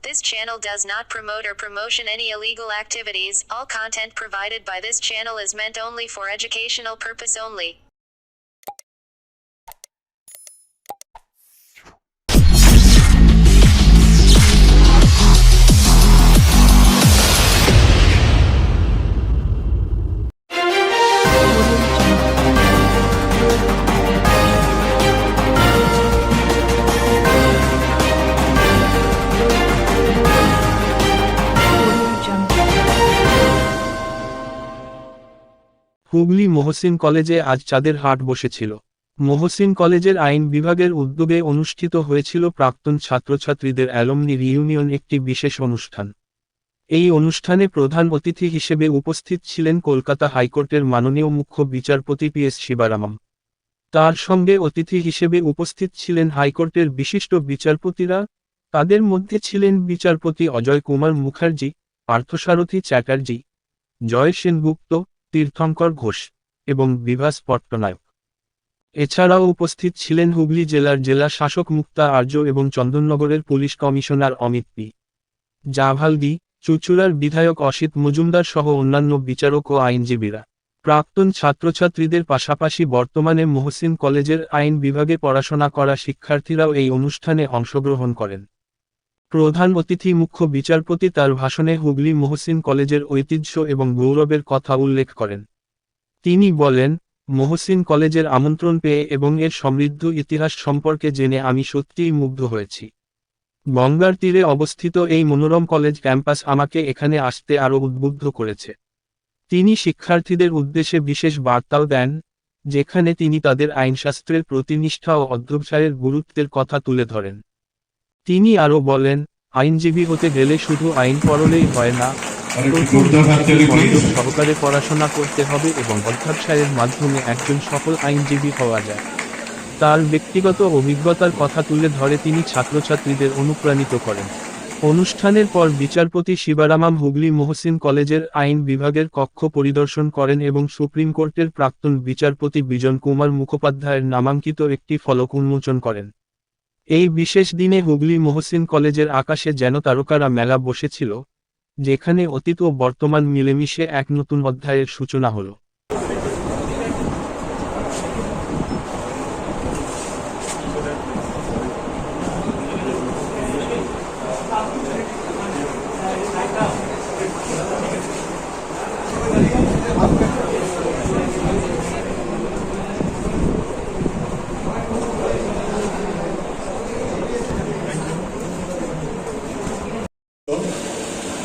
This channel does not promote or promotion any illegal activities. All content provided by this channel is meant only for educational purpose only. Hooghly Mohsin কলেজে আজ চাঁদের হাট বসেছিল। মহসিন কলেজের আইন বিভাগের উদ্যোগে অনুষ্ঠিত হয়েছিল প্রাক্তন ছাত্রছাত্রীদের অ্যালুমনি রিইউনিয়ন, একটি বিশেষ অনুষ্ঠান। এই অনুষ্ঠানে প্রধান অতিথি হিসেবে উপস্থিত ছিলেন কলকাতা হাইকোর্টের মাননীয় মুখ্য বিচারপতি PS শিবারামম। তার সঙ্গে অতিথি হিসেবে উপস্থিত ছিলেন হাইকোর্টের বিশিষ্ট বিচারপতিরা। তাদের মধ্যে ছিলেন বিচারপতি অজয় কুমার মুখার্জি, পার্থসারথী চ্যাটার্জি, জয় সেনগুপ্ত, তীর্থঙ্কর ঘোষ এবং বিভাস পট্টনায়ক। এছাড়াও উপস্থিত ছিলেন হুগলি জেলার জেলা শাসক মুক্তা আর্য এবং চন্দননগরের পুলিশ কমিশনার অমিত পি জাভালদি, চুঁচুড়ার বিধায়ক অসিত মজুমদার সহ অন্যান্য বিচারক ও আইনজীবীরা। প্রাক্তন ছাত্রছাত্রীদের পাশাপাশি বর্তমানে মহসিন কলেজের আইন বিভাগে পড়াশোনা করা শিক্ষার্থীরাও এই অনুষ্ঠানে অংশগ্রহণ করেন। প্রধান অতিথি মুখ্য বিচারপতি তার ভাষণে হুগলি মহসিন কলেজের ঐতিহ্য এবং গৌরবের কথা উল্লেখ করেন। তিনি বলেন, মহসিন কলেজের আমন্ত্রণ পেয়ে এবং এর সমৃদ্ধ ইতিহাস সম্পর্কে জেনে আমি সত্যিই মুগ্ধ হয়েছি। গঙ্গার তীরে অবস্থিত এই মনোরম কলেজ ক্যাম্পাস আমাকে এখানে আসতে আরও উদ্বুদ্ধ করেছে। তিনি শিক্ষার্থীদের উদ্দেশ্যে বিশেষ বার্তাও দেন, যেখানে তিনি তাদের আইনশাস্ত্রের প্রতি নিষ্ঠা ও অধ্যবসায়ের গুরুত্বের কথা তুলে ধরেন। তিনি আরও বলেন, আইনজীবী হতে গেলে শুধু আইন পড়লেই হয় না, সহকারে পড়াশোনা করতে হবে এবং অধ্যবসায়ের মাধ্যমে একজন সফল আইনজীবী হওয়া যায়। তার ব্যক্তিগত অভিজ্ঞতার কথা তুলে ধরে তিনি ছাত্রছাত্রীদের অনুপ্রাণিত করেন। অনুষ্ঠানের পর বিচারপতি শিবারামম হুগলি মহসিন কলেজের আইন বিভাগের কক্ষ পরিদর্শন করেন এবং সুপ্রিম কোর্টের প্রাক্তন বিচারপতি বিজন কুমার মুখোপাধ্যায়ের নামাঙ্কিত একটি ফলক উন্মোচন করেন। এই বিশেষ দিনে হুগলি মহসিন কলেজের আকাশে যেন তারকারা মেলা বসেছিল, যেখানে অতীত ও বর্তমান মিলেমিশে এক নতুন অধ্যায়ের সূচনা হলো।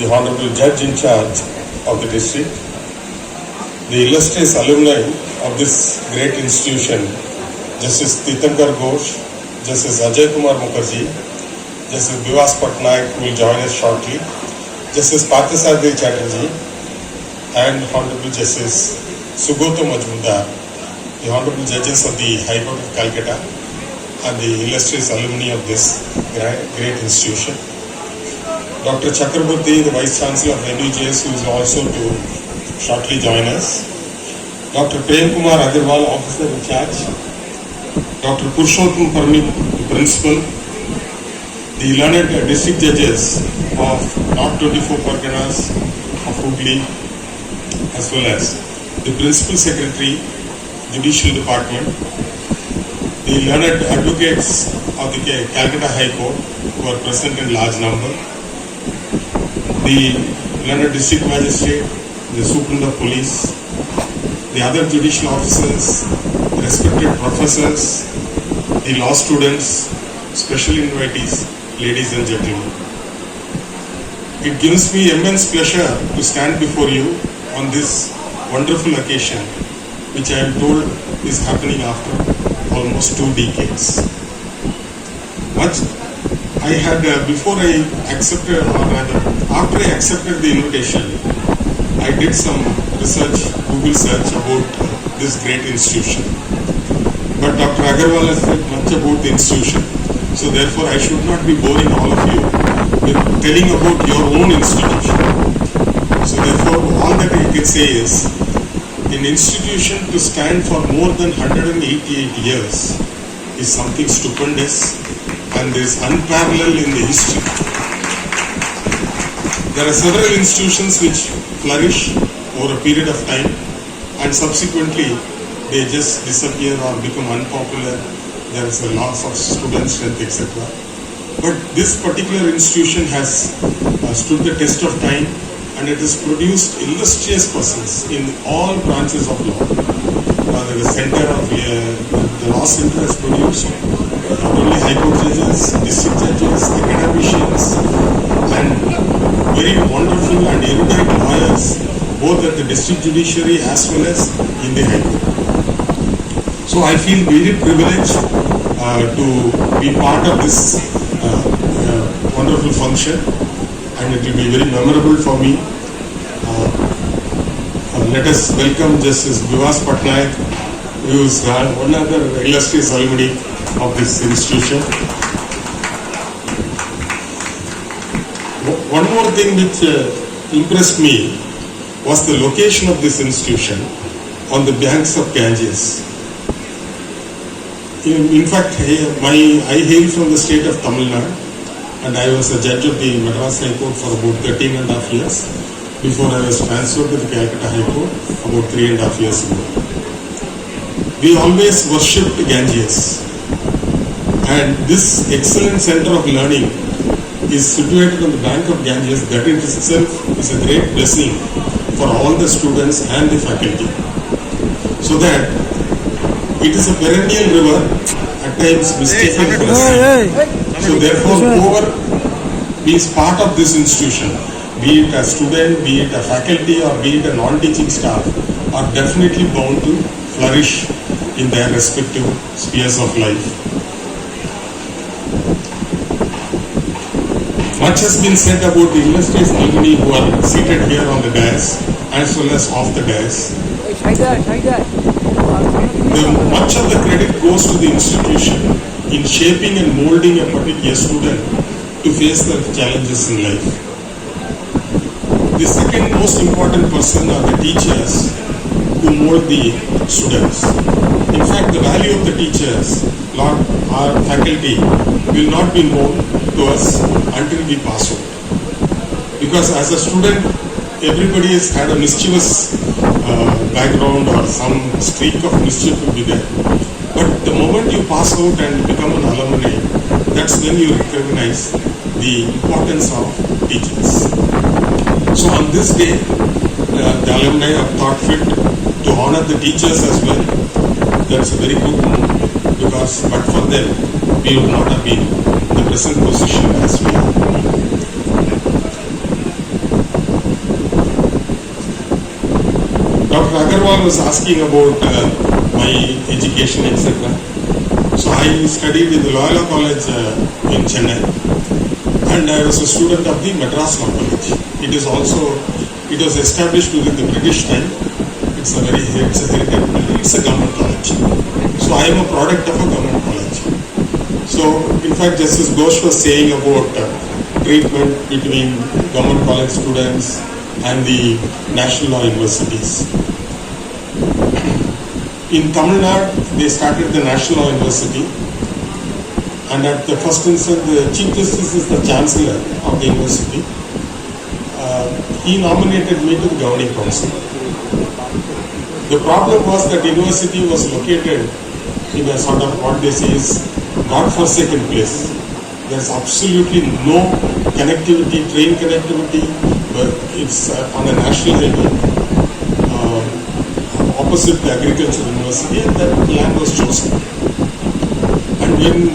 The Honorable Judge in charge of the district, the illustrious alumni of this great institution, Justice Tirthankar Ghosh, Justice Ajay Kumar Mukherjee, Justice Bivas Patnaik, who will join us shortly, Justice Parthasarathi Chatterjee, and Honorable Justice Sugata Majumdar, the Honorable Judges of the High Court of Calcutta, and the illustrious alumni of this great institution. Dr. Chakraborty, the Vice Chancellor of NUJS, who is also to shortly join us. Dr. Prem Kumar Agarwal, Officer in charge. Dr. Purushottam Parmit, the Principal. The learned district judges of North 24 Parganas of Hooghly, as well as the Principal Secretary, Judicial Department. The learned advocates of the Calcutta High Court, who are present in large number. The learned district magistrate, the superintendent of police, the other judicial officers, the respected professors, the law students, special invitees, ladies and gentlemen. It gives me immense pleasure to stand before you on this wonderful occasion, which I am told is happening after almost 2 decades. I had, before I accepted, or rather, after I accepted the invitation, I did some research, Google search about this great institution. But Dr. Agarwal has said much about the institution, so therefore I should not be boring all of you with telling about your own institution. So therefore, all that I can say is, an institution to stand for more than 188 years is something stupendous and is unparalleled in the history. There are several institutions which flourish over a period of time and subsequently they just disappear or become unpopular. There is a loss of student strength, etc. But this particular institution has stood the test of time and it has produced illustrious persons in all branches of law. The law center has produced not only high court judges, district judges, academicians, and very wonderful and erudite lawyers, both at the district judiciary as well as in the high court. So I feel very privileged to be part of this wonderful function, and it will be very memorable for me. Let us welcome Justice Bivas Patnaik, who is one other illustrious alumni of this institution. One more thing which impressed me was the location of this institution on the banks of Ganges. In fact, I hail from the state of Tamil Nadu, and I was a judge of the Madras High Court for about 13.5 years before I was transferred to the Calcutta High Court about 3.5 years ago. We always worshipped Ganges, and this excellent center of learning is situated on the bank of Ganges. That in itself is a great blessing for all the students and the faculty. So that it is a perennial river, at times mistaken for a sea. So therefore, whoever is part of this institution, be it a student, be it a faculty, or be it a non-teaching staff, are definitely bound to flourish in their respective spheres of life. Much has been said about the illustrious alumni who are seated here on the dais as well as off the dais. Much of the credit goes to the institution in shaping and molding a particular student to face the challenges in life. The second most important person are the teachers who mold the students. In fact, the value of the teachers, our faculty, will not be known to us until we pass out. Because as a student, everybody has had a mischievous background or some streak of mischief will be there. But the moment you pass out and become an alumni, that's when you recognize the importance of teachers. So on this day, the alumni have thought fit to honor the teachers as well. That's a very good move, because but for them, we would not have been in the present position as we are. Dr. Agarwal was asking about my education, etc. So I studied in the Loyola College in Chennai, and I was a student of the Madras Law College. It was established during the British time. It's a heritage building. It's a government college. So I am a product of a government college. So in fact, Justice Ghosh was saying about treatment between government college students and the national law universities. In Tamil Nadu, they started the National Law University, and at the first instance, the Chief Justice is the Chancellor of the university. He nominated me to the Governing Council. The problem was that university was located in a sort of what they say is God-forsaken place. There's absolutely no connectivity, train connectivity, but it's on a national highway opposite the Agriculture University, and that land was chosen. And when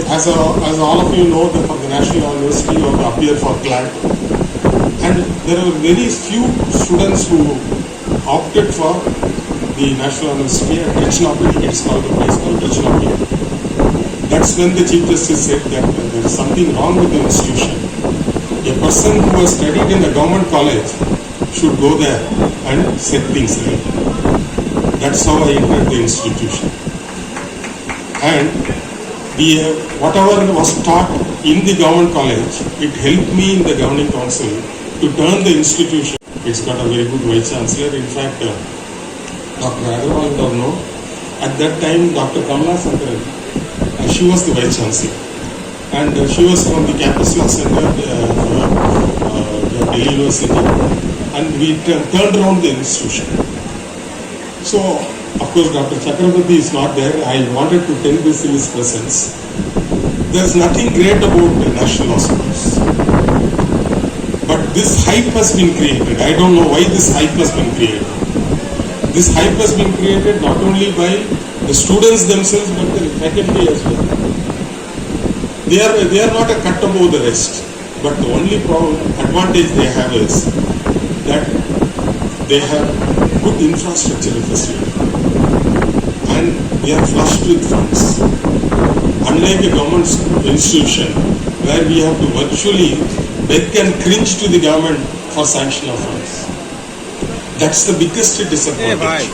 as all of you know, that for the National University you have to appear for CLAT, and there were very few students who opted for the National University at Trichinopoli. It's called the place called Trichinopoli. That's when the Chief Justice said that there is something wrong with the institution. A person who has studied in a government college should go there and set things right. That's how I entered the institution. And whatever was taught in the government college, it helped me in the governing council to turn the institution. It's got a very good vice chancellor. In fact, Dr. Agarwal would have known. At that time, Dr. Kamala Sankaran, she was the vice chancellor, and she was from the campus law center. university, and we turned around the institution. So, of course, Dr. Chakrabarti is not there. I wanted to tell this in his presence. There's nothing great about the national hospitals. But this hype has been created. I don't know why this hype has been created. This hype has been created not only by the students themselves, but the faculty as well. They are not a cut above the rest. But the only advantage they have is that they have good infrastructure facility. And they are flushed with funds. Unlike a government institution where we have to virtually beg and cringe to the government for sanction of funds. That's the biggest disadvantage.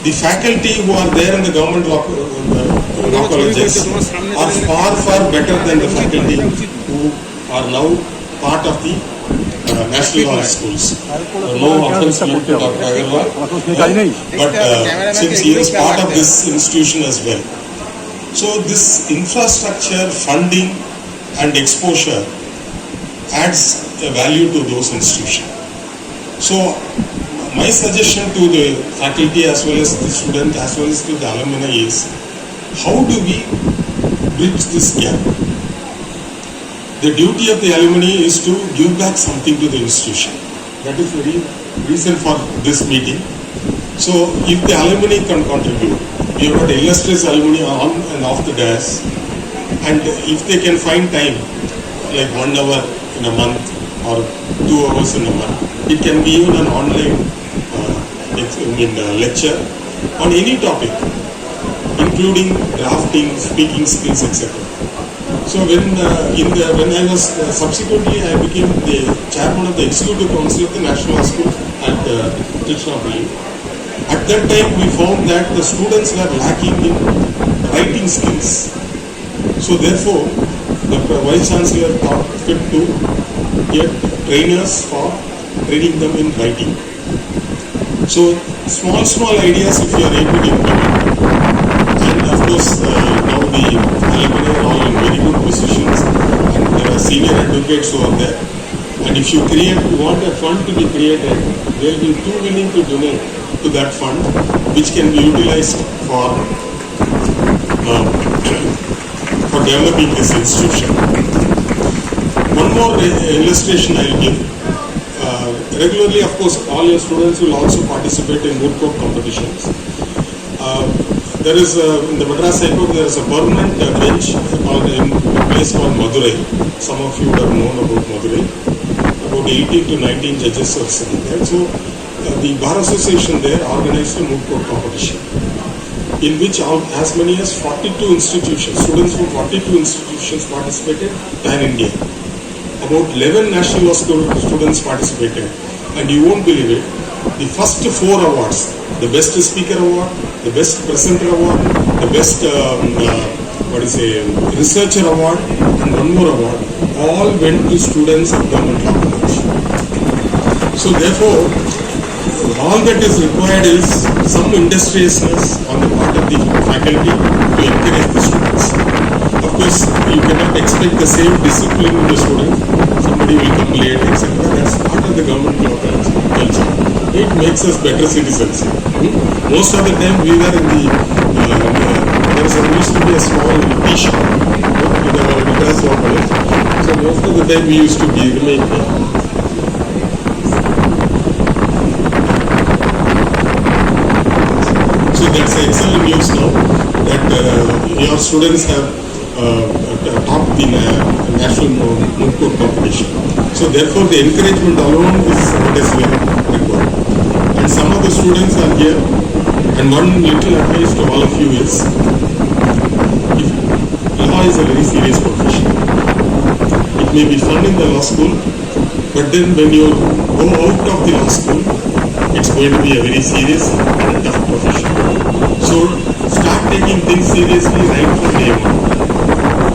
The faculty who are there in the government law colleges are far, far better than the faculty who are now part of the national law schools. No offense meant to Dr. Agarwal, but since he is part of this institution as well. So this infrastructure, funding and exposure adds a value to those institutions. So my suggestion to the faculty as well as the student as well as to the alumni is, how do we bridge this gap? The duty of the alumni is to give back something to the institution. That is the reason for this meeting. So if the alumni can contribute, we have got illustrious alumni on and off the dais, and if they can find time, like 1 hour in a month or 2 hours in a month, it can be even an online lecture on any topic, including drafting, speaking skills, etc. So when I was subsequently I became the chairman of the executive council of the National School at Trichinopalli. At that time we found that the students were lacking in writing skills. So therefore the Vice Chancellor thought fit to get trainers for training them in writing. So small ideas if you are able to implement. And of course now the alumni are all in very good positions and there are senior advocates who are there. And if you want a fund to be created, they will be too willing to donate to that fund, which can be utilized for developing this institution. One more illustration I will give. Regularly, of course, all your students will also participate in moot court competitions. There is in the Madras High Court, there is a permanent bench called in a place called Madurai. Some of you would have known about Madurai. About 18 to 19 judges are sitting there. So the Bar Association there organized a moot court competition in which as many as 42 institutions, students from 42 institutions participated pan-India. About 11 national law school students participated, and you won't believe it, the first 4 awards, the best speaker award, the best presenter award, the best researcher award, and one more award, all went to students of government law college. So therefore, all that is required is some industriousness on the part of the faculty to encourage the students. Of course, you cannot expect the same discipline in the students. Somebody will come late, etc. That's part of the government law culture. It makes us better citizens. Most of the time we were in the, there used to be a small tea shop in our Madras Law College. So most of the time we used to remain here. So that's excellent news now that your students have topped the national moot court competition. So therefore the encouragement alone is what is required. And some of the students are here, and one little advice to all of you is, law is a very serious profession. It may be fun in the law school, but then when you go out of the law school, it's going to be a very serious and a tough profession. So start taking things seriously right from day one.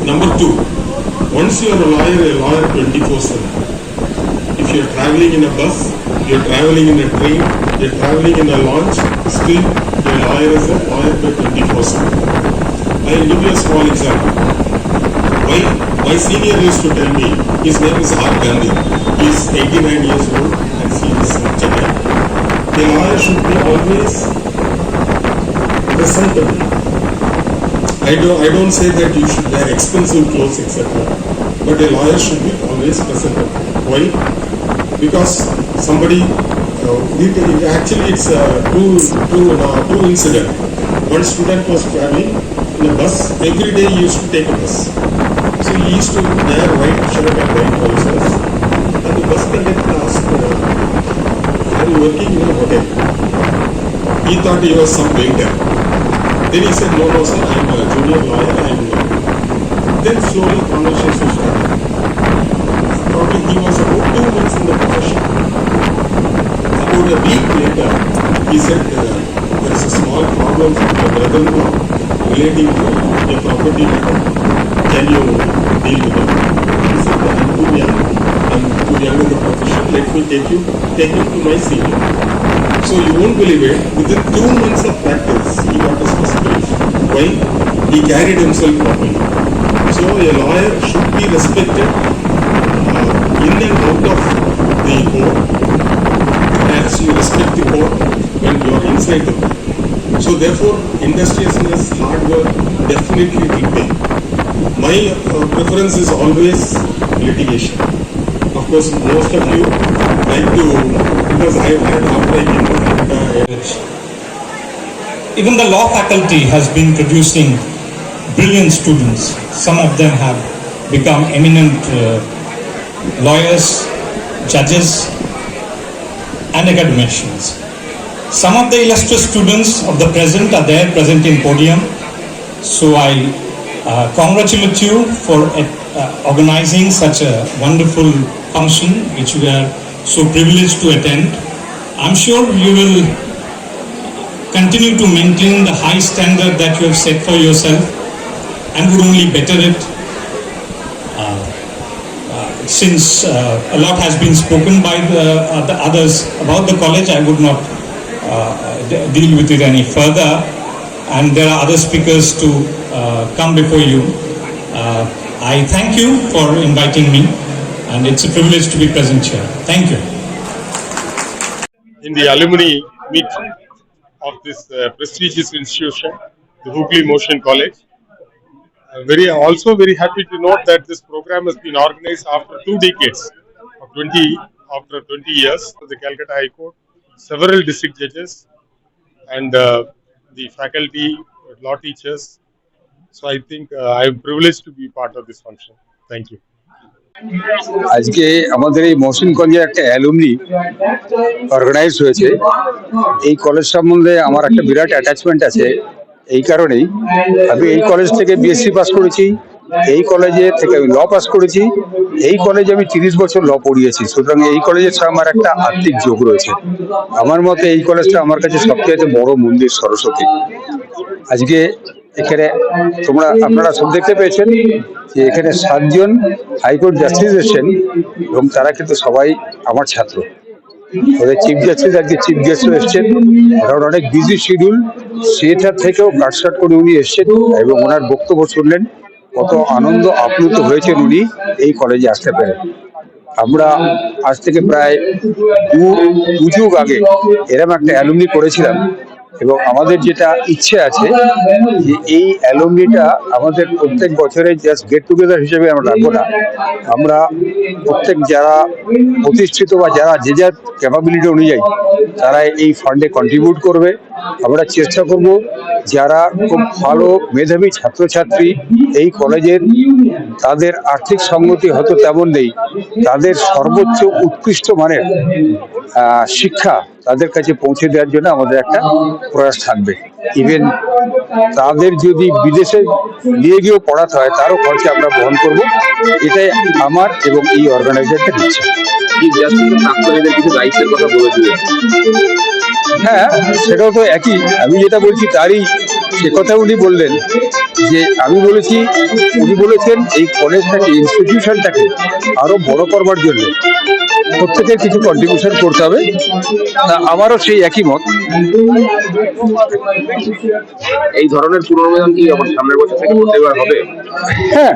Number 2, once you are a lawyer 24/7. If you are traveling in a bus, you are traveling in a train, you are traveling in a launch, still your lawyer is a lawyer by 24/7. I will give you a small example. Why My senior used to tell me, his name is R. Gandhi. He is 89 years old and he is in Chennai. A lawyer should be always presentable. I don't say that you should wear expensive clothes, etc. But a lawyer should be always presentable. Why? Because somebody, actually it's two incident. One student was traveling in a bus. Every day he used to take a bus. So he used to wear white shirt and white trousers. And the bus conductor asked, are you working in a hotel? He thought he was some waiter. Then he said, no, sir, I am a junior lawyer. Then slowly conversation started. Probably he was about 2 months in the profession. About a week later, he said, there is a small problem with the brother-in-law relating to a property matter. Can you deal with it? He said, I'm too young in the profession. Let me take him to my senior. So you won't believe it, within 2 months of practice, he got a specification. Why? He carried himself properly. So a lawyer should be respected in and out of the court, as you respect the court when you are inside the court. So therefore, industriousness, hard work, definitely will pay. My preference is always litigation. Of course, most of you like to, because I have had outright Even the law faculty has been producing brilliant students. Some of them have become eminent lawyers, judges, and academicians. Some of the illustrious students of the present are there present in podium. So I congratulate you for organizing such a wonderful function which we are so privileged to attend. I'm sure you will continue to maintain the high standard that you have set for yourself and would only better it. Since a lot has been spoken by the others about the college, I would not deal with it any further, and there are other speakers to come before you. I thank you for inviting me, and it's a privilege to be present here. Thank you. in the alumni meet of this prestigious institution, the Hooghly Motion College. Also very happy to note that this program has been organized after 2 decades, after 20 years. The Calcutta High Court, several district judges, and the faculty, law teachers. So I think I am privileged to be part of this function. Thank you. আজকে আমাদের এই মহসিন কলেজে একটা alumni organise হয়েছে। এই college সম্বন্ধে আমার একটা বিরাট অ্যাটাচমেন্ট আছে। এই কারণেই আমি এই কলেজ থেকে বিএসসি পাস করেছি, এই কলেজে থেকে আমি ল পাস করেছি, এই কলেজে আমি 30 বছর ল পড়িয়েছি। সুতরাং এই কলেজের সাথে আমার একটা আত্মিক যোগ রয়েছে। আমার মতে এই কলেজটা আমার কাছে সবচেয়ে বড় মন্দির সরস্বতী। আজকে এখানে আপনারা সব দেখতে পেয়েছেন যে এখানে 7 জন হাইকোর্ট জাস্টিস এসেছেন এবং তারা কিন্তু সবাই আমার ছাত্র। ওদের চিফ জাস্টিস আজকে চিফ গেস্টও এসছেন, কারণ অনেক বিজি শিডিউল, সেটার থেকেও কাটসাট করে উনি এসছেন এবং ওনার বক্তব্য শুনলেন। কত আনন্দ আপ্লুত হয়েছেন উনি এই কলেজে আসতে পেরে। আমরা আজ থেকে প্রায় দু যুগ আগে এরকম একটা অ্যালুমনি করেছিলাম এবং আমাদের যেটা ইচ্ছে আছে যে এই অ্যালুমনিটা আমাদের প্রত্যেক বছরে জাস্ট গেট টুগেদার হিসেবে আমরা রাখবো না, আমরা প্রত্যেক যারা প্রতিষ্ঠিত বা যারা যে যার ক্যাপাবিলিটি অনুযায়ী তারা এই ফান্ডে কন্ট্রিবিউট করবে। আমরা চেষ্টা করব যারা খুব ভালো মেধাবী ছাত্রছাত্রী এই কলেজের, তাদের আর্থিক সঙ্গতি হয়তো তেমন নেই, তাদের সর্বোচ্চ উৎকৃষ্ট মানের শিক্ষা তাদের কাছে পৌঁছে দেওয়ার জন্য আমাদের একটা প্রয়াস থাকবে। ইভেন তাদের যদি বিদেশে নিয়ে গিয়েও পড়াতে হয় তারও খরচা আমরা বহন করব। এটাই আমার এবং এই অর্গানাইজারটা দিচ্ছে। কিছু দায়িত্বের কথা বলে দিলেন। হ্যাঁ, সেটাও তো একই। আমি যেটা বলছি তারই সে কথা উনি বললেন যে আমি বলেছি, উনি বলেছেন এই কলেজটাকে ইনস্টিটিউশনটাকে আরো বড় করবার জন্য প্রত্যেকের কিছু কন্ট্রিবিউশন করতে হবে। আমারও সেই একই মত। এই ধরনের পুনর্মিলন কি আবার সামনের বছর থেকে প্রত্যেকবার হবে? হ্যাঁ,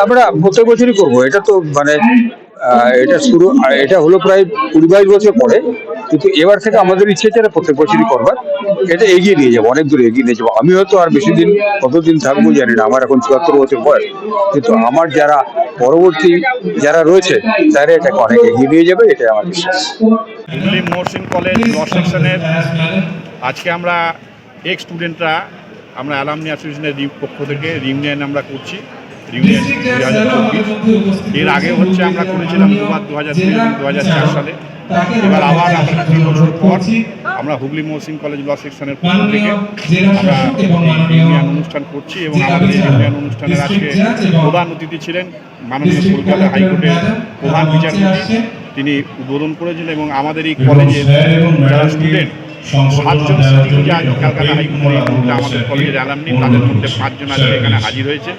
আমরা প্রত্যেক বছরই করবো। এটা তো মানে এটা হলো প্রায় 20-22 বছর পরে, কিন্তু এবার থেকে আমাদের ইচ্ছে আছে প্রত্যেক বছরই করবার। এটা এগিয়ে নিয়ে যাবো, অনেক দূর এগিয়ে নিয়ে যাবো। আমি হয়তো আর বেশি দিন কতদিন থাকবো জানি না, আমার এখন 74 বছর বয়স, কিন্তু আমার যারা পরবর্তী যারা রয়েছে তারা এটাকে অনেক এগিয়ে নিয়ে যাবে, এটাই আমার বিশ্বাস। হুগলি মহসিন কলেজ ল সেকশনের আজকে আমরা এক্স স্টুডেন্টরা আমরা অ্যালামনি অ্যাসোসিয়েশনের পক্ষ থেকে রিউনিয়ন আমরা করছি, রিউনিয়ন 2024। এর আগে হচ্ছে আমরা করেছিলাম 2002 এবং 2004 সালে। এবার আবার আমরা 3 বছর পর আমরা হুগলি মহসিন কলেজ ল সেকশনের পক্ষ থেকে আমরা রিউনিয়ন অনুষ্ঠান করছি এবং আমাদের এই রিউনিয়ন অনুষ্ঠানের আজকে প্রধান অতিথি ছিলেন মাননীয় কলকাতা হাইকোর্টের প্রধান বিচারপতি। তিনি উদ্বোধন করেছিলেন এবং আমাদের এই কলেজের যারা স্টুডেন্ট 7 জন যা কলকাতা হাইকোর্টে আমাদের কলেজের অ্যালামনি, তাদের মধ্যে 5 জন আজকে এখানে হাজির হয়েছে।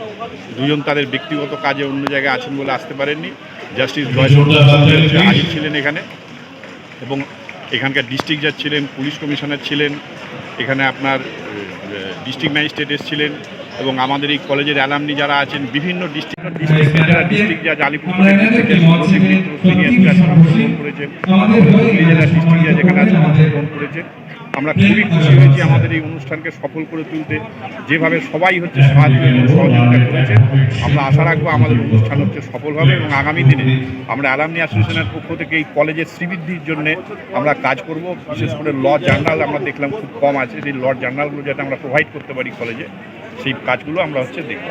2 জন তাদের ব্যক্তিগত কাজে অন্য জায়গায় আছেন বলে আসতে পারেননি। জাস্টিস হাজির ছিলেন এখানে, এবং এখানকার ডিস্ট্রিক্ট জাজ ছিলেন, পুলিশ কমিশনার ছিলেন, এখানে আপনার ডিস্ট্রিক্ট ম্যাজিস্ট্রেট এসেছিলেন, এবং আমাদের এই কলেজের অ্যালামনি যারা আছেন বিভিন্ন যারা ডিস্ট্রিক্ট জাজ আলিপুর করেছেন, হুগলি জেলার ডিস্ট্রিক্ট জাজ এখানে অংশগ্রহণ করেছেন। আমরা খুবই খুশি হয়েছি আমাদের এই অনুষ্ঠানকে সফল করে তুলতে, যেভাবে সবাই হচ্ছে সাহায্য এবং সহযোগিতা করেছে। আমরা আশা রাখবো আমাদের অনুষ্ঠান হচ্ছে সফল হবে এবং আগামী দিনে আমরা অ্যালামনি অ্যাসোসিয়েশনের পক্ষ থেকে এই কলেজের শ্রীবৃদ্ধির জন্য আমরা কাজ করব। বিশেষ করে ল জার্নাল আমরা দেখলাম খুব কম আছে, সেই ল জার্নালগুলো যাতে আমরা প্রোভাইড করতে পারি কলেজে, সেই কাজগুলো আমরা হচ্ছে দেখব।